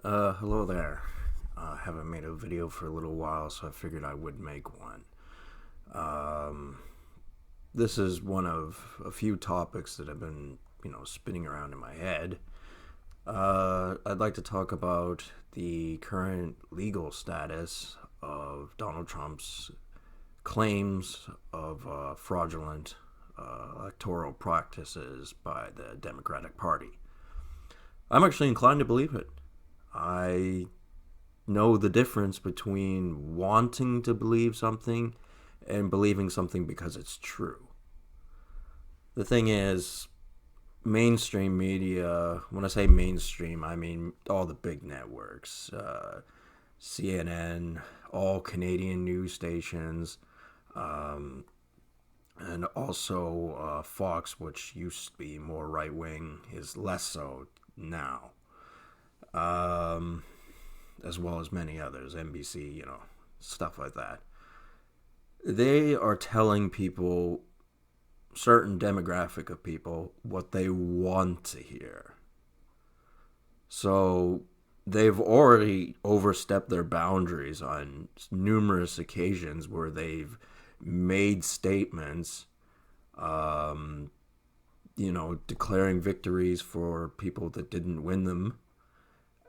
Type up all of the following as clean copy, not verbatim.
Hello there. I haven't made a video for a little while, so I figured I would make one. Um, this is one of a few topics that have been, spinning around in my head. I'd like to talk about the current legal status of Donald Trump's claims of fraudulent electoral practices by the Democratic Party. I'm actually inclined to believe it. I know the difference between wanting to believe something and believing something because it's true. The thing is, mainstream media, when I say mainstream, I mean all the big networks, CNN, all Canadian news stations, um, and also Fox, which used to be more right wing, is less so now. Um, as well as many others, NBC, stuff like that. They are telling people, certain demographic of people, what they want to hear. So they've already overstepped their boundaries on numerous occasions where they've made statements, um, declaring victories for people that didn't win them.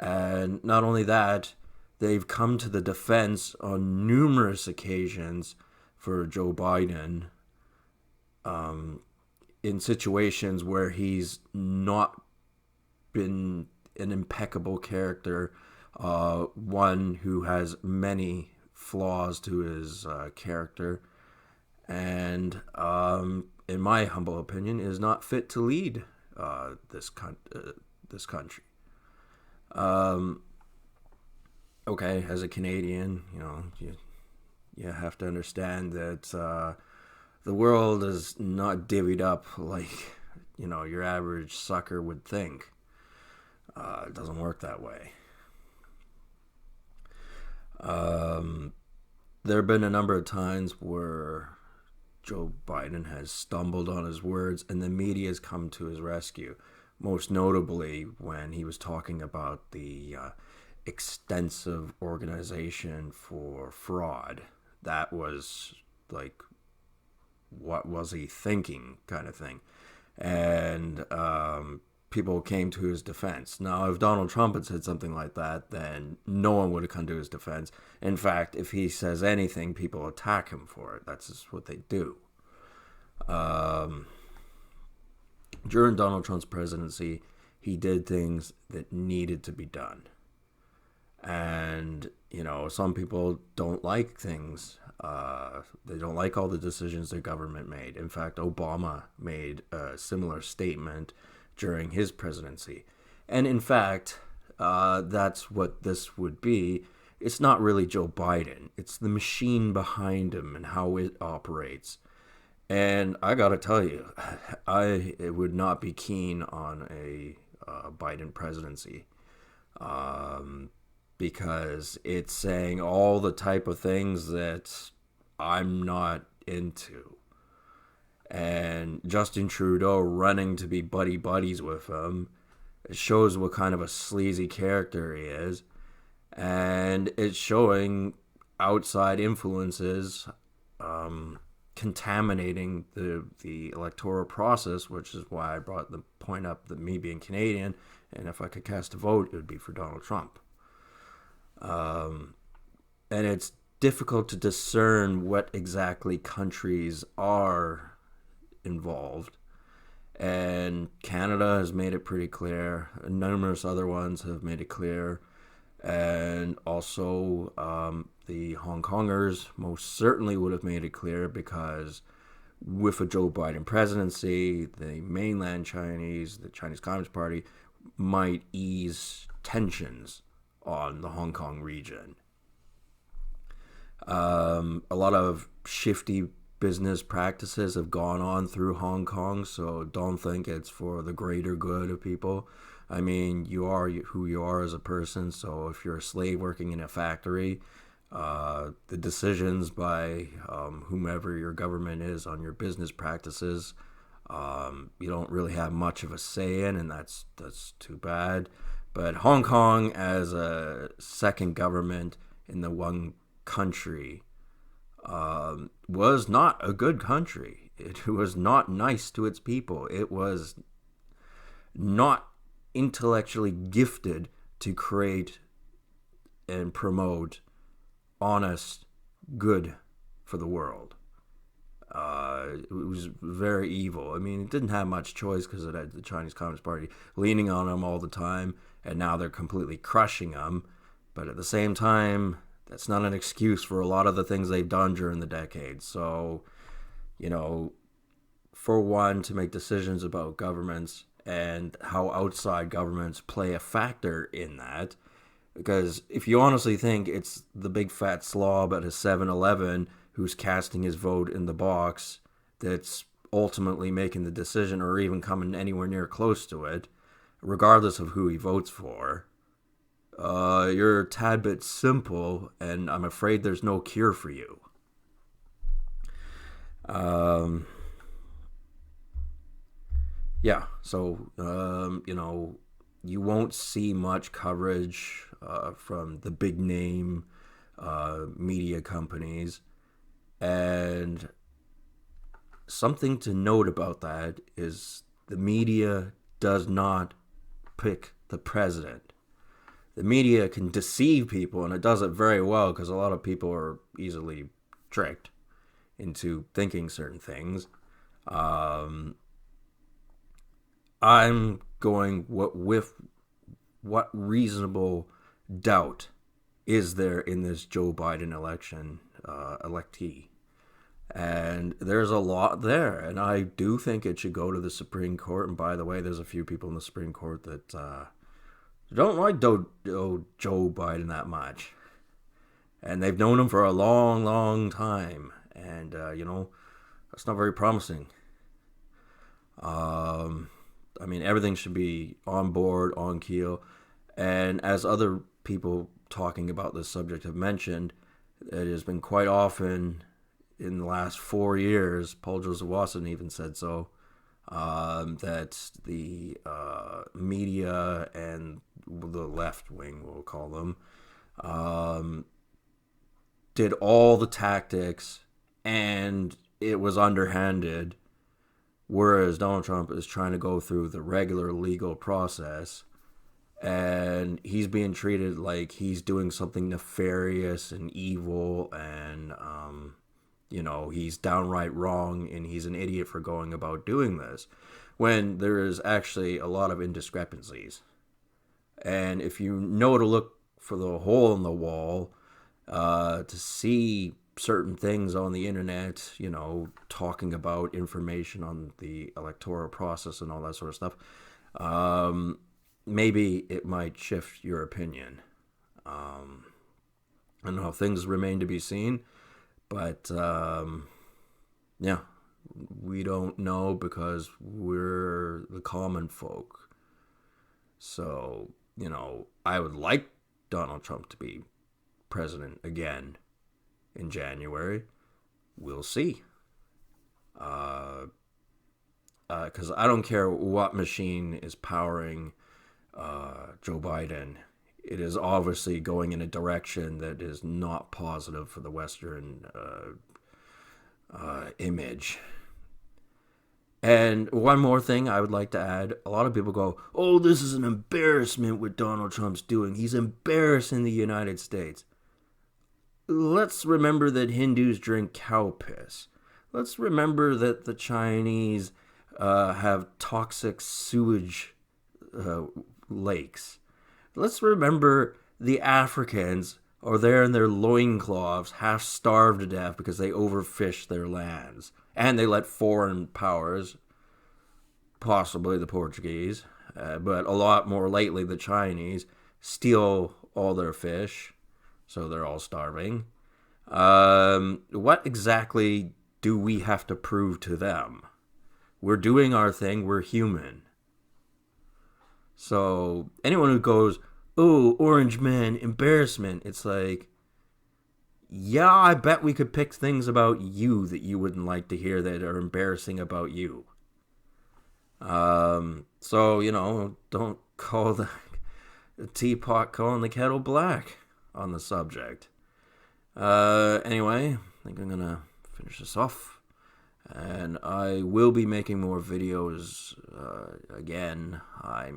And not only that, they've come to the defense on numerous occasions for Joe Biden, um, in situations where he's not been an impeccable character, one who has many flaws to his character, and in my humble opinion, is not fit to lead this country. Um, okay, as a Canadian, you have to understand that the world is not divvied up like your average sucker would think. It doesn't work that way. Um, there have been a number of times where Joe Biden has stumbled on his words, and the media has come to his rescue. Most notably, when he was talking about the extensive organization for fraud. That was like, what was he thinking, kind of thing. And people came to his defense. Now, if Donald Trump had said something like that, then no one would have come to his defense. In fact, if he says anything, people attack him for it. That's just what they do. Um, During Donald Trump's presidency, he did things that needed to be done. And, some people don't like things. They don't like all the decisions their government made. In fact, Obama made a similar statement during his presidency. And in fact, that's what this would be. It's not really Joe Biden, it's the machine behind him and how it operates. And I gotta tell you, I would not be keen on a Biden presidency, um, because it's saying all the type of things that I'm not into. And Justin Trudeau running to be buddy buddies with him, it shows what kind of a sleazy character he is. And it's showing outside influences, um, contaminating the electoral process, which is why I brought the point up that me being Canadian, and if I could cast a vote, it would be for Donald Trump. Um, and it's difficult to discern what exactly countries are involved. And Canada has made it pretty clear. Numerous other ones have made it clear. And also, the Hong Kongers most certainly would have made it clear, because with a Joe Biden presidency, the mainland Chinese, the Chinese Communist Party, might ease tensions on the Hong Kong region. A lot of shifty business practices have gone on through Hong Kong, so don't think it's for the greater good of people. I mean, you are who you are as a person, so if you're a slave working in a factory, the decisions by whomever your government is on your business practices, you don't really have much of a say in, and that's too bad. But Hong Kong, as a second government in the one country, was not a good country. It was not nice to its people. It was not intellectually gifted to create and promote honest good for the world. It was very evil. I mean, it didn't have much choice because it had the Chinese Communist Party leaning on them all the time, and now they're completely crushing them. But at the same time, that's not an excuse for a lot of the things they've done during the decades. So, for one, to make decisions about governments and how outside governments play a factor in that. Because if you honestly think it's the big fat slob at a 7-Eleven who's casting his vote in the box that's ultimately making the decision or even coming anywhere near close to it, regardless of who he votes for, you're a tad bit simple, and I'm afraid there's no cure for you. Yeah, so, you won't see much coverage from the big name media companies. And something to note about that is the media does not pick the president. The media can deceive people, and it does it very well because a lot of people are easily tricked into thinking certain things. I'm going with what reasonable doubt is there in this Joe Biden electee. And there's a lot there, and I do think it should go to the Supreme Court. And by the way, there's a few people in the Supreme Court that don't like Joe Biden that much. And they've known him for a long, long time. And, that's not very promising. I mean, everything should be on board, on keel. And as other people talking about this subject have mentioned, it has been quite often in the last 4 years, Paul Joseph Watson even said so, that the media and the left wing, we'll call them, did all the tactics, and it was underhanded, whereas Donald Trump is trying to go through the regular legal process, and he's being treated like he's doing something nefarious and evil, and he's downright wrong, and he's an idiot for going about doing this, when there is actually a lot of indiscrepancies. And if you know to look for the hole in the wall, to see certain things on the internet, talking about information on the electoral process and all that sort of stuff, maybe it might shift your opinion. I don't know, things remain to be seen, but yeah, we don't know because we're the common folk. So, I would like Donald Trump to be president again in January. We'll see. Because I don't care what machine is powering Joe Biden. It is obviously going in a direction that is not positive for the Western image. And one more thing I would like to add. A lot of people go, oh, this is an embarrassment what Donald Trump's doing. He's embarrassing the United States. Let's remember that Hindus drink cow piss. Let's remember that the Chinese have toxic sewage lakes. Let's remember the Africans are there in their loincloths, half starved to death because they overfish their lands. And they let foreign powers, possibly the Portuguese, but a lot more lately the Chinese, steal all their fish. So they're all starving. What exactly do we have to prove to them? We're doing our thing. We're human. So anyone who goes, oh, Orange Man, embarrassment, it's like, yeah, I bet we could pick things about you that you wouldn't like to hear that are embarrassing about you. So, don't call the teapot calling the kettle black on the subject. Anyway, I think I'm gonna finish this off. And I will be making more videos again. I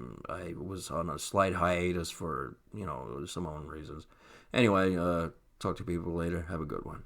was on a slight hiatus for some own reasons. Anyway, talk to people later. Have a good one.